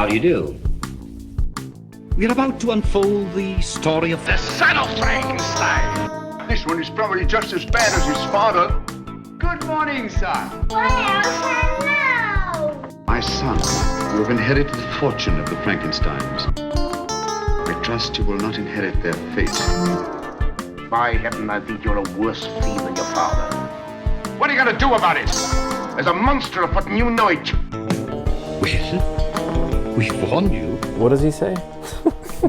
How do you do? We're about to unfold the story of the son of Frankenstein. This one is probably just as bad as his father. Good morning, son. Well, hello. My son, you have inherited the fortune of the Frankensteins. I trust you will not inherit their fate. By heaven, I think you're a worse fiend than your father. What are you gonna do about it? There's a monster afoot and you know it. Well, we've warned you. What does he say?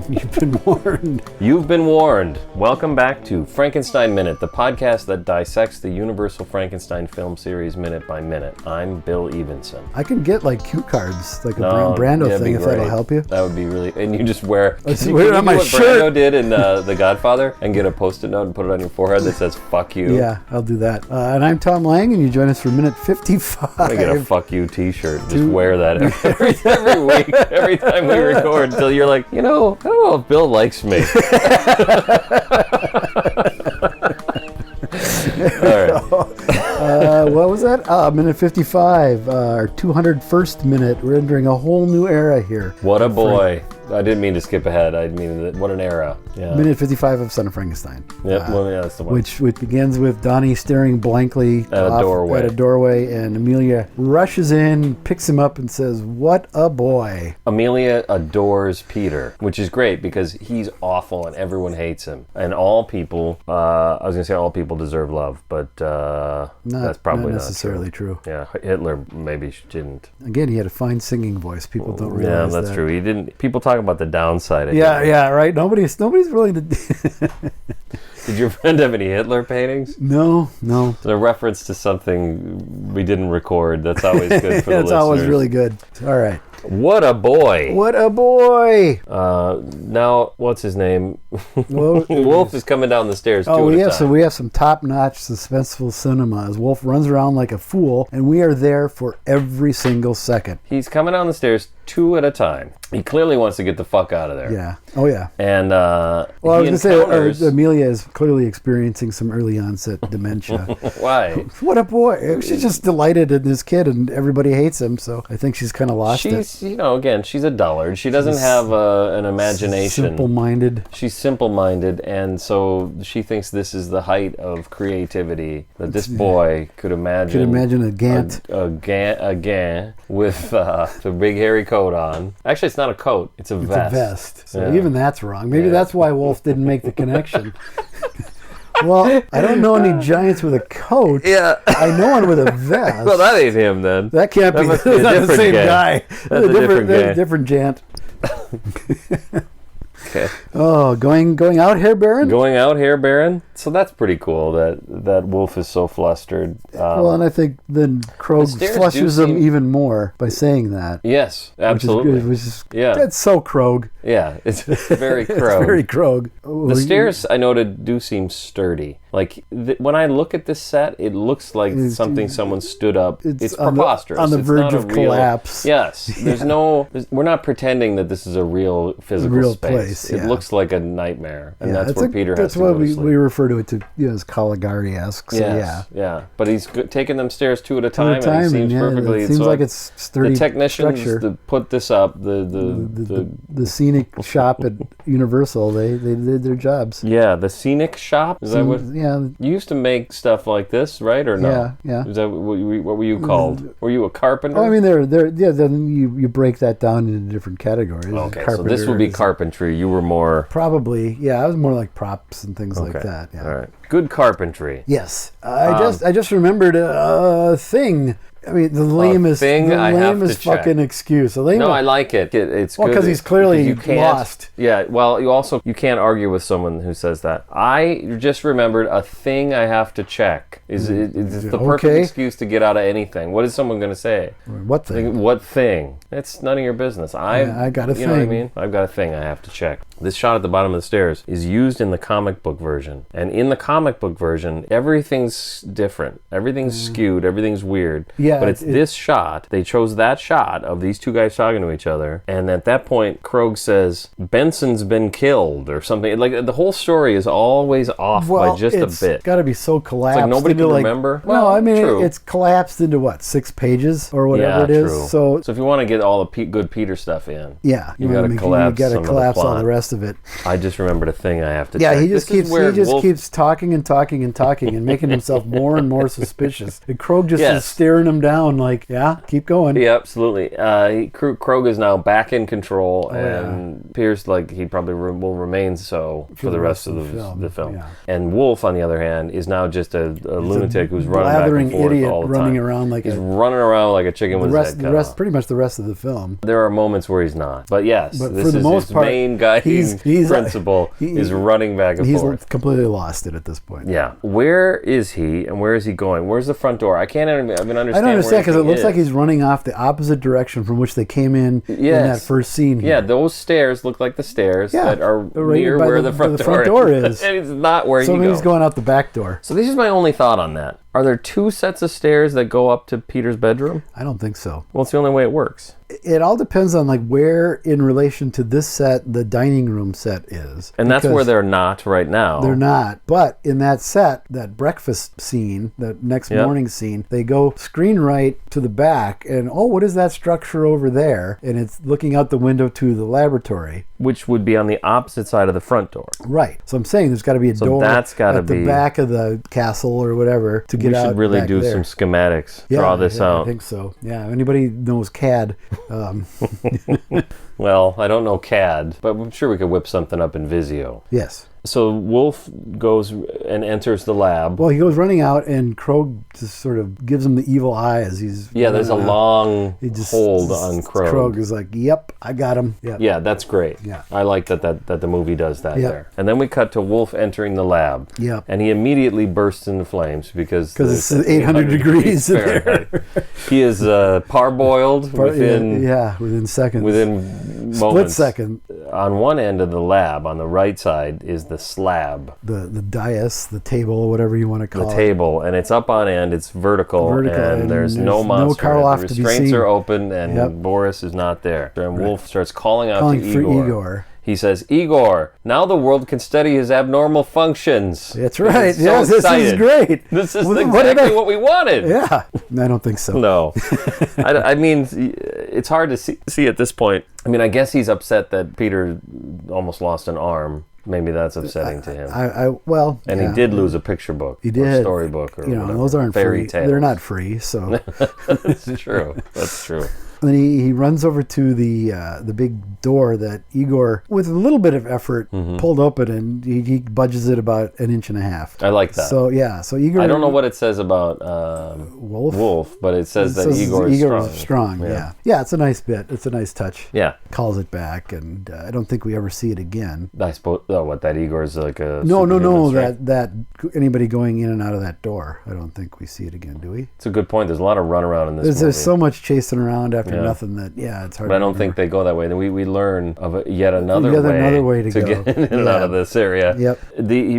You've been warned. You've been warned. Welcome back to Frankenstein Minute, the podcast that dissects the Universal Frankenstein film series minute by minute. I'm Bill Evenson. I can get like cue cards, like a Brando thing, if that'll help you. That would be really, and you just wear, can wear it on my what shirt. Brando did in The Godfather and get a post-it note and put it on your forehead that says fuck you. Yeah, I'll do that. And I'm Thom Lang, and you join us for minute 55. I get a fuck you t-shirt. Just wear that every week, every time we record until you're like, you know, I don't know if Bill likes me. All right. What was that? Minute 55, our 201st minute. We're entering a whole new era here. What a boy. I didn't mean to skip ahead. I mean, what an era. Yeah. Minute 55 of Son of Frankenstein. Yep, that's the one. Which begins with Donnie staring blankly at a doorway, and Amelia rushes in, picks him up, and says, "What a boy." Amelia adores Peter, which is great because he's awful and everyone hates him. And all people, I was going to say all people deserve love, but that's probably not necessarily true. Yeah, Hitler maybe didn't. Again, he had a fine singing voice. People don't realize that. Yeah, that's true. He didn't. People talk about the downside of yeah, right. Nobody's willing to. Did your friend have any Hitler paintings? No. It's a reference to something we didn't record. That's always good for the listeners. That's always really good. All right. What a boy! What a boy! Now, what's his name? Well, Wolf is coming down the stairs. So we have some top-notch suspenseful cinema as Wolf runs around like a fool, and we are there for every single second. He's coming down the stairs two at a time. He clearly wants to get the fuck out of there. Yeah. Oh, yeah. And I was going to say, Amelia is clearly experiencing some early onset dementia. Why? What a boy. She's just delighted in this kid, and everybody hates him, so I think she's kind of lost it. Again, she's a dullard. She doesn't have an imagination. Simple-minded. She's simple-minded, and so she thinks this is the height of creativity, that this boy could imagine. Could imagine a Gant. A Gant with the big hairy coat on. Actually, it's not a coat. It's a vest. It's a vest. So even that's wrong. Maybe that's why Wolf didn't make the connection. Well, I don't know any giants with a coat. Yeah. I know one with a vest. Well, that ain't him then. That can't be. That's not the same guy. That's a different giant. Okay. Oh, going out, Herr Baron? Going out, Herr Baron? So that's pretty cool that Wolf is so flustered. Well, and I think then Krog flushes him even more by saying that. Yes, absolutely. That's so Krog. Yeah, it's very Krog. It's very Krog. The stairs, I noted, do seem sturdy. Like, when I look at this set, it looks like something someone stood up. It's preposterous. On the verge of collapse. Yes. We're not pretending that this is a real physical space. It looks like a nightmare. And that's where Peter has to go to sleep. That's why we refer to it as Caligari-esque. So yeah. But he's taking them stairs two at a time, and it seems perfectly. It seems like it's sturdy. The technicians that put this up, the scenic shop at Universal, they did their jobs. Yeah, the scenic shop? Is that what? Yeah. You used to make stuff like this, right, or no? Yeah. Is that what were you called? Were you a carpenter? Oh, I mean, then you break that down into different categories. Okay, so this would be carpentry. You were more... Probably, yeah. I was more like props and things like that. Yeah. All right. Good carpentry. Yes. I just remembered a thing. I mean, the lamest fucking excuse. I like it. It's good because he's clearly lost. Yeah, well, you can't argue with someone who says that. I just remembered a thing I have to check. It's the perfect excuse to get out of anything. What is someone going to say? What thing? What thing? It's none of your business. I got a thing. You know what I mean? I've got a thing I have to check. This shot at the bottom of the stairs is used in the comic book version. And in the comic book version, everything's different. Everything's skewed. Everything's weird. Yeah. Yeah, but it's this shot. They chose that shot of these two guys talking to each other, and at that point, Krogh says, Benson's been killed, or something. Like, the whole story is always off by just a bit. It's got to be so collapsed. It's like nobody can remember. No, I mean, true. it's collapsed into, what, 6 pages or whatever it is? True. So if you want to get all the good Peter stuff in, yeah, you got to collapse some of the all plot. the rest of it. I just remembered a thing I have to Yeah, check. he just keeps talking and talking and talking and making himself more and more suspicious. And Krogh just is staring him down like, yeah, keep going. Yeah, absolutely. Krogh is now back in control, and appears like he probably will remain so for the rest of the film. Yeah. And Wolf, on the other hand, is now just a lunatic who's running back and forth idiot all the running time. around like he's running around like a chicken with his head cut off. Pretty much the rest of the film. There are moments where he's not, but yes, but this for the is most his part, main guiding principle is running back and forth. He's completely lost it at this point. Yeah, where is he and where is he going? Where's the front door? I can't even understand. I don't understand because it looks like he's running off the opposite direction from which they came in that first scene. Here. Yeah, those stairs look like the stairs that are near where the front door is. And it's not where he goes. So he's going out the back door. So this is my only thought on that. Are there 2 sets of stairs that go up to Peter's bedroom? I don't think so. Well, it's the only way it works. It all depends on like where in relation to this set the dining room set is. And that's where they're not right now. They're not. But in that set, that breakfast scene, that next morning scene, they go screen right to the back and, oh, what is that structure over there? And it's looking out the window to the laboratory. Which would be on the opposite side of the front door. Right. So I'm saying there's got to be a door at the back of the castle or whatever to get out. We should really do some schematics. Draw this out. I think so. Yeah. Anybody knows CAD? Well, I don't know CAD, but I'm sure we could whip something up in Visio. Yes. So Wolf goes and enters the lab. Well, he goes running out, and Krogh just sort of gives him the evil eye as he's... Yeah, there's a long hold on Krogh. Krogh is like, yep, I got him. Yep. Yeah, that's great. Yeah. I like that the movie does that there. And then we cut to Wolf entering the lab. Yep. And he immediately bursts into flames because it's 800 degrees in there. He is parboiled within seconds. Within moments. Split second. On one end of the lab, on the right side, is the slab. The dais, the table, whatever you want to call it. The table, and it's up on end, it's vertical and there's no monster. Karloff the to be restraints seen. are open, and Boris is not there. And Wolf starts calling out to Igor. He says, Igor, now the world can study his abnormal functions. That's right. So this is great. This is exactly what we wanted. Yeah. I don't think so. No. I mean, it's hard to see at this point. I mean, I guess he's upset that Peter almost lost an arm. Maybe that's upsetting to him. He did lose a picture book. He did. Or a storybook or whatever. Those aren't fairy free. tales. They're not free, so. That's true. That's true. And then he runs over to the big door that Igor, with a little bit of effort, pulled open, and he budges it about 1.5 inches. I like that. So Igor. I don't know what it says about Wolf, but it says that Igor is strong. Yeah, it's a nice bit. It's a nice touch. Yeah, calls it back, and I don't think we ever see it again. I suppose. That Igor is like a no. That anybody going in and out of that door. I don't think we see it again. Do we? It's a good point. There's a lot of runaround in this movie. There's so much chasing around after nothing that it's hard. But I don't think they go that way. We learn of yet another way to get in and out of this area. Yep.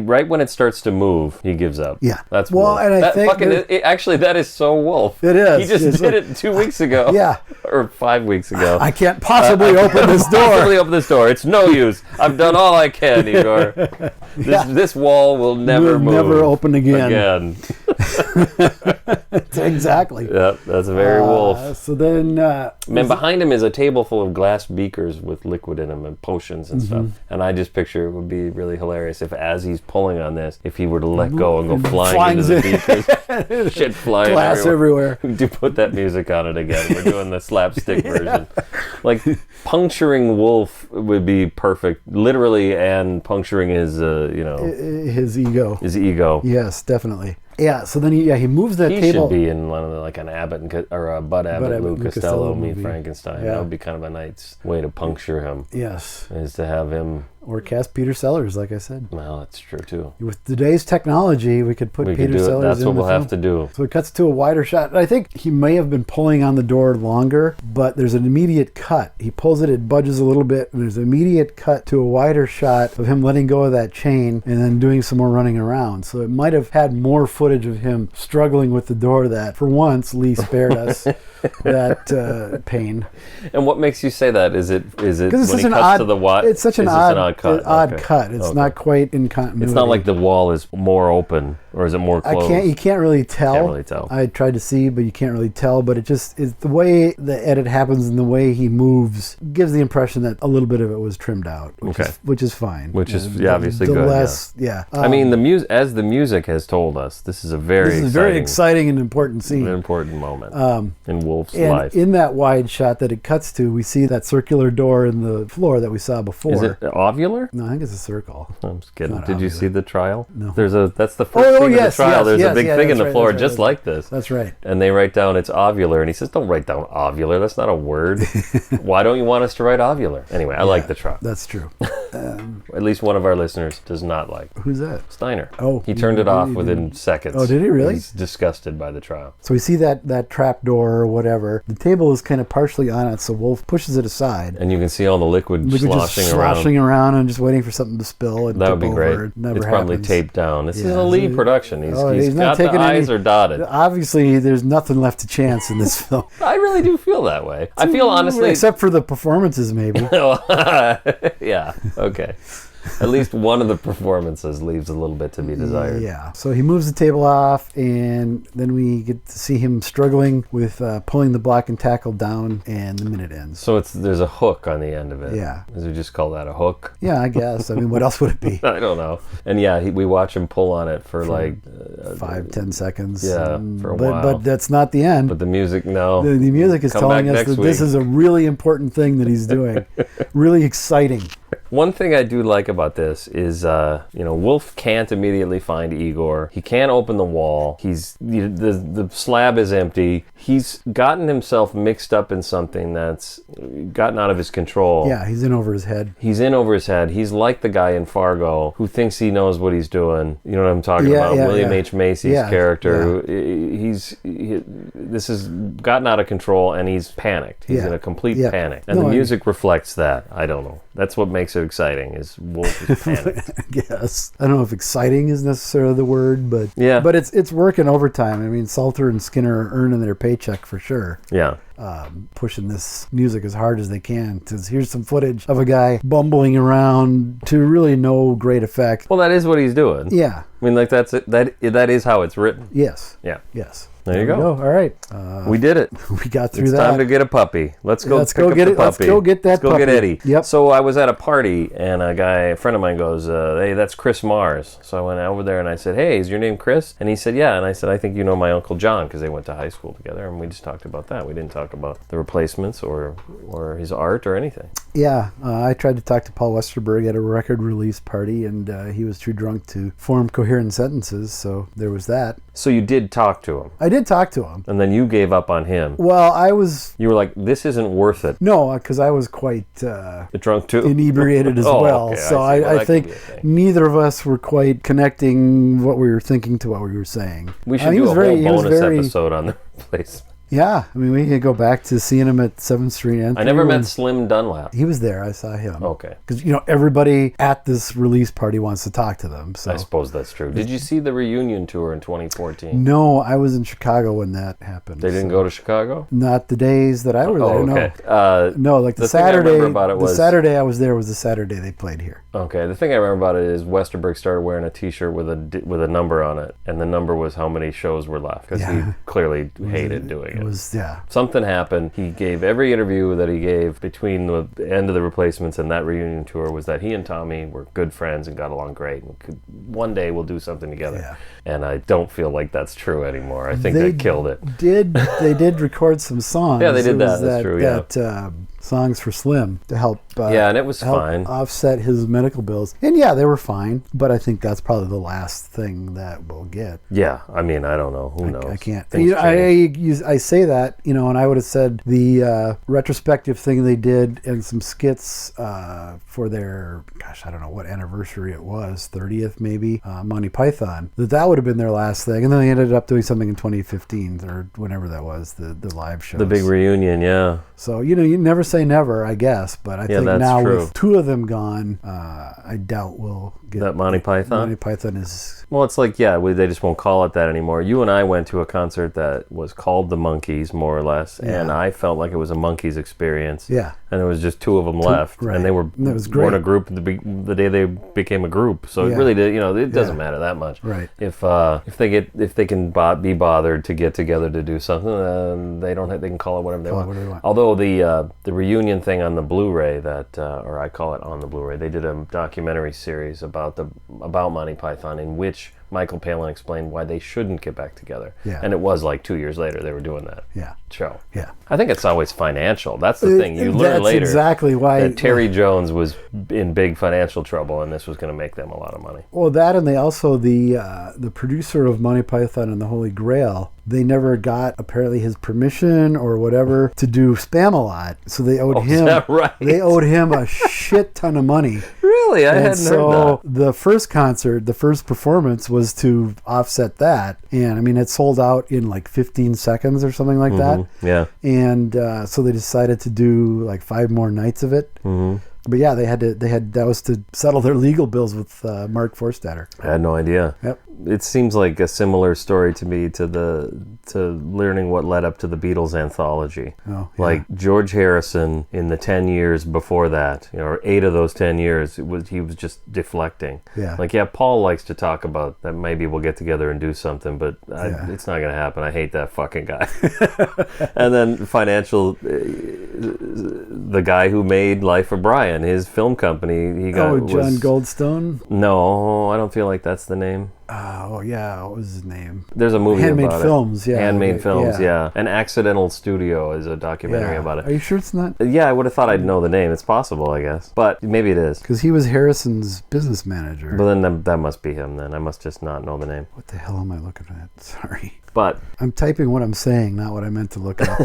Right when it starts to move, he gives up. Yeah. That's Wolf. And I think actually that is so Wolf. It is. He just did it 2 weeks ago. Yeah. Or 5 weeks ago. I can't possibly open this door. Possibly open this door. It's no use. I've done all I can, Igor. This wall will never move. Never open again. Exactly. Yep, that's very Wolf. So then... behind him is a table full of glass beakers with liquid in them and potions and stuff. And I just picture it would be really hilarious if, as he's pulling on this, if he were to let go and go flying into the beakers. Shit flying glass everywhere. Do put that music on it again. We're doing the slapstick version. Like, puncturing Wolf would be perfect, literally, and puncturing his, his ego. His ego. Yes, definitely. Yeah, so then he moves that table. He should be in one of an Abbott or a Bud Abbott, Lou Costello, Meet Frankenstein. Yeah. That would be kind of a nice way to puncture him. Yes. Is to have him Or cast Peter Sellers, like I said. Well, that's true too. With today's technology, we could put We Peter could do it. Sellers That's in what the we'll film. have to do. So it cuts to a wider shot. And I think he may have been pulling on the door longer, but there's an immediate cut. He pulls it, it budges a little bit, and there's an immediate cut to a wider shot of him letting go of that chain and then doing some more running around. So it might have had more footage of him struggling with the door that, for once, Lee spared us that pain. And what makes you say that? Is it when Because he it's such cuts an odd, to the what? it's such an Is odd, this cut. odd Okay. cut. It's Okay. not quite in continuity. It's not like the wall is more open, or is it more closed? You can't really tell. Can't really tell. I tried to see, but you can't really tell. But it's the way the edit happens and the way he moves gives the impression that a little bit of it was trimmed out, which is fine. Which is The- obviously the good. less, yeah. I mean, as the music has told us, this is a very exciting and important scene. an important moment in Wolf's And life. in that wide shot that it cuts to, we see that circular door in the floor that we saw before. Is it ovular? No, I think it's a circle. I'm just kidding. Not Did you ovular. see the trial? No. That's the first scene of the trial. There's a big thing in that's the right, floor that's right, just that's like this. That's right. And they write down it's ovular, and he says, "Don't write down ovular. That's not a word. Why don't you want us to write ovular?" Anyway, I like the trial. That's true. At least one of our listeners does not like Who's that? Steiner. Oh, He turned it off he within seconds. Oh, did he really? He's disgusted by the trial. So we see that trap door or whatever. The table is kind of partially on it, so Wolf pushes it aside. And you can see all the liquid We could sloshing just around. sloshing around and just waiting for something to spill. And That would tip be great. over. It never It's probably happens. taped down. This is Yeah, a Lee so- production. He's he's not got the taking any- eyes are dotted. Obviously, there's nothing left to chance in this film. I really do feel that way. I feel honestly. Except for the performances, maybe. Yeah. Okay. At least one of the performances leaves a little bit to be desired. Yeah. So he moves the table off, and then we get to see him struggling with pulling the block and tackle down, and the minute ends. So there's a hook on the end of it. Yeah. Does we just call that a hook? Yeah, I guess. I mean, what else would it be? I don't know. And yeah, we watch him pull on it for like 5-10 seconds. Yeah, for a but, while. But that's not the end. But the music, no. The music is Come telling back us next that this week. is a really important thing that he's doing. Really exciting. One thing I do like about this is, Wolf can't immediately find Igor. He can't open the wall. The slab is empty. He's gotten himself mixed up in something that's gotten out of his control. Yeah, he's in over his head. He's in over his head. He's like the guy in Fargo who thinks he knows what he's doing. You know what I'm talking about? William H. Macy's character. Yeah. This has gotten out of control, and he's panicked. He's in a complete panic. And the music reflects that. I don't know. That's what makes it exciting, is Wolf is panicked. I guess. I don't know if exciting is necessarily the word, but yeah. But it's working overtime. I mean, Salter and Skinner are earning their paycheck for sure. Yeah. Pushing this music as hard as they can. Because here's some footage of a guy bumbling around to really no great effect. Well, that is what he's doing. Yeah. I mean, like that's it. That is how it's written. Yes. Yeah. Yes. There you go. All right. We did it. We got through It's that. time to get a puppy. Let's go Let's pick go up get the it. Let's puppy. go get that Let's go puppy. get Eddie. Yep. So I was at a party, and a friend of mine goes, hey, that's Chris Mars. So I went over there, and I said, hey, is your name Chris? And he said, yeah. And I said, I think you know my Uncle John, because they went to high school together, and we just talked about that. We didn't talk about the Replacements or his art or anything. Yeah. I tried to talk to Paul Westerberg at a record release party, and he was too drunk to form coherent sentences, so there was that. So you did talk to him, I did talk to him. and then you gave up on him. Well, I was... You were like, this isn't worth it. No, because I was quite Drunk too? inebriated as Oh, well. okay, So I see. Well, I that think could be a thing. neither of us were quite connecting what we were thinking to what we were saying. We should he do was a very- whole he was bonus very- episode on the Replacements. Yeah, I mean, we could go back to seeing him at 7th Street Entry. I never when- met Slim Dunlap. He was there. I saw him. Okay. Because, everybody at this release party wants to talk to them. So I suppose that's true. Did you see the reunion tour in 2014? No, I was in Chicago when that happened. They didn't go to Chicago? Not the days that I were there, Oh, okay. no. No, like the thing I Saturday, remember about it was, the Saturday I was there was the Saturday they played here. Okay, the thing I remember about it is Westerberg started wearing a T-shirt with a number on it, and the number was how many shows were left, because he clearly hated doing it. It was, Something happened. He gave every interview that he gave between the end of the Replacements and that reunion tour was that he and Tommy were good friends and got along great, and one day we'll do something together. Yeah. And I don't feel like that's true anymore. I think they killed it. They did record some songs. Yeah, they did It was that. That's true, yeah. That songs for Slim to help. Yeah, and it was help fine. offset his medical bills. And yeah, they were fine. But I think that's probably the last thing that we'll get. Yeah, I mean, I don't know. Who knows? I can't. Things change. I say that, and I would have said the retrospective thing they did and some skits for their, I don't know what anniversary it was, 30th maybe, Monty Python, that would have been their last thing. And then they ended up doing something in 2015 or whenever that was, the live show. The big reunion, yeah. So, you never say never, I guess. But I think that's now true. with two of them gone, I doubt we'll get... That Monty Python? Monty Python is... Well, it's like, they just won't call it that anymore. You and I went to a concert that was called The Monkees, more or less, and I felt like it was a Monkees experience. Yeah. And there was just two of them left, right. And they were in a group the day they became a group. So it really did, it doesn't matter that much. Right. If they can be bothered to get together to do something, they can call it whatever they want. Although the reunion thing on the Blu-ray or I call it on the Blu-ray, they did a documentary series about Monty Python in which Michael Palin explained why they shouldn't get back together. Yeah. And it was like 2 years later they were doing that show. Yeah. I think it's always financial. That's the thing. You learn later exactly why that Terry Jones was in big financial trouble and this was going to make them a lot of money. Well, that, and they also, the producer of Monty Python and the Holy Grail, they never got apparently his permission or whatever to do Spam-A-Lot. So they owed him. Is that right? They owed him a shit ton of money. Really? I hadn't heard that. So the first concert, the first performance was to offset that. And I mean, it sold out in like 15 seconds or something like that. Yeah. And so they decided to do like 5 more nights of it. Mm-hmm. But yeah, that was to settle their legal bills with Mark Forstater. I had no idea. Yep. It seems like a similar story to me to learning what led up to the Beatles anthology. Oh, yeah. Like George Harrison in the 10 years before that, or 8 of those 10 years, he was just deflecting. Yeah. Like, Paul likes to talk about that maybe we'll get together and do something, but it's not going to happen. I hate that fucking guy. And then the guy who made Life of Brian, his film company, John Goldstone? No, I don't feel like that's the name. What was his name? There's a movie Handmade about Films, it. yeah. Handmade Films, yeah. An Accidental Studio is a documentary about it. Are you sure it's not? Yeah, I would have thought I'd know the name. It's possible, I guess. But maybe it is. Because he was Harrison's business manager. But then that must be him then. I must just not know the name. What the hell am I looking at? Sorry. But I'm typing what I'm saying, not what I meant to look up.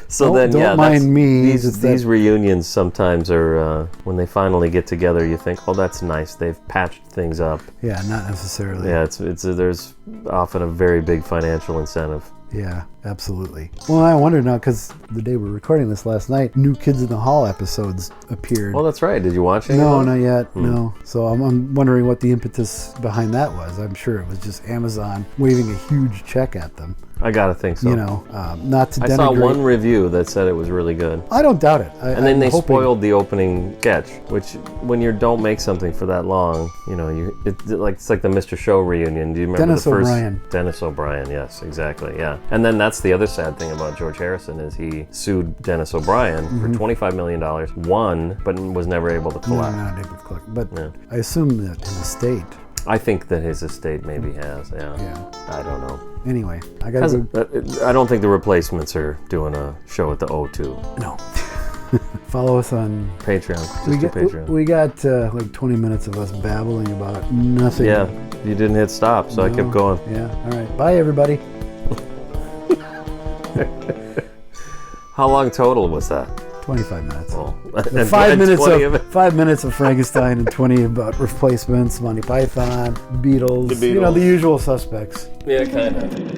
So, don't mind me. These reunions sometimes are when they finally get together. You think, oh, that's nice. They've patched things up. Yeah, not necessarily. Yeah, there's often a very big financial incentive. Yeah, absolutely. Well, I wonder now, because the day we're recording this last night, New Kids in the Hall episodes appeared. Well, that's right. Did you watch it? No, not yet. No. So I'm wondering what the impetus behind that was. I'm sure it was just Amazon waving a huge check at them. I gotta think so. Not to denigrate. I saw one review that said it was really good. I don't doubt it. And then they spoiled the opening sketch, which when you don't make something for that long, it's like the Mr. Show reunion. Do you remember Dennis O'Brien? Dennis O'Brien, yes, exactly, yeah. And then that's the other sad thing about George Harrison is he sued Dennis O'Brien for $25 million, won, but was never able to collect. No, not able to collect. But I assume that his estate. I think that his estate maybe has, yeah. I don't know. Anyway, I don't think the Replacements are doing a show at the O2. No. Follow us on Patreon. Patreon. We got like 20 minutes of us babbling about nothing. Yeah, you didn't hit stop, so I kept going. Yeah, all right. Bye, everybody. How long total was that? 25 minutes. Oh. 5 minutes of Frankenstein and 20 about Replacements, Monty Python, Beatles. The usual suspects. Yeah, kind of.